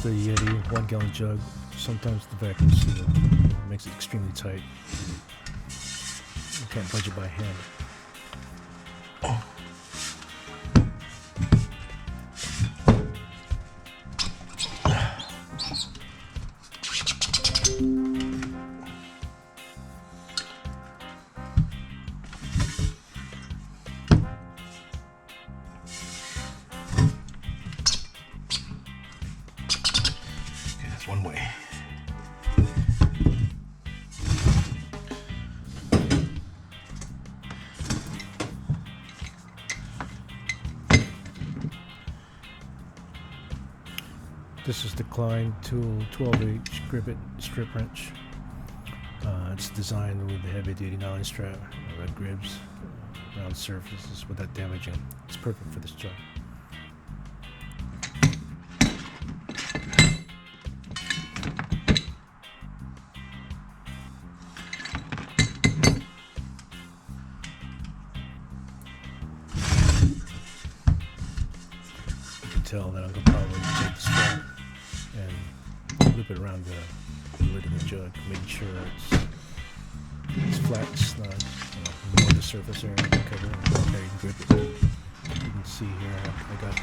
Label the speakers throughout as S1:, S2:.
S1: the Yeti One Gallon Jug. Sometimes the vacuum seal makes it extremely tight. You can't budge it by hand.
S2: One way.
S1: This is the Klein Tool 12H Grip It strip wrench. It's designed with a heavy-duty nylon strap, red grips, round surfaces without damaging. It's perfect for this job. Tell that I'm going to probably take the strap and loop it around the lid of the jug, making sure it's flat and snug. More the surface area to cover it, okay, you can grip it. You can see here I got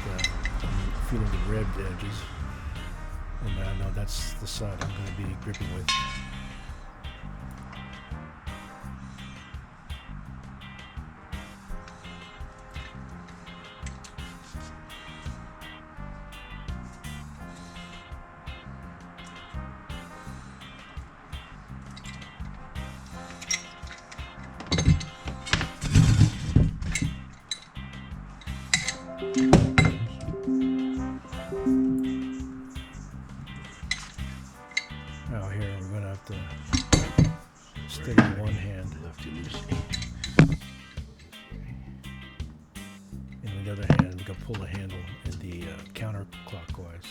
S1: I'm feeling the ribbed edges, and I know that's the side I'm going to be gripping with. Now here we're going to have to steady one hand,
S2: Lefty loosey.
S1: and with the other hand we can pull the handle in the counterclockwise.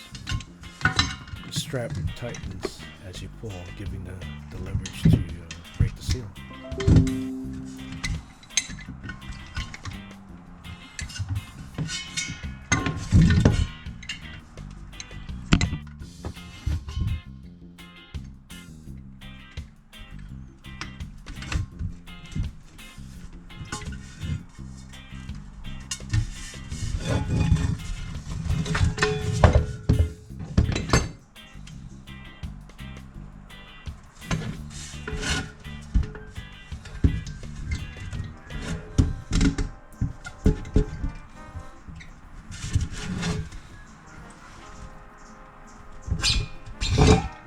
S1: The strap tightens as you pull, giving the leverage to break the seal.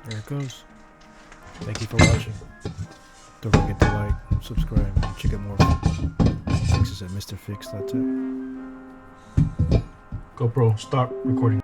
S1: There it goes. Thank you for watching. Don't forget to like, subscribe, and check out more fixes at MrFix.tech.
S2: GoPro, stop recording.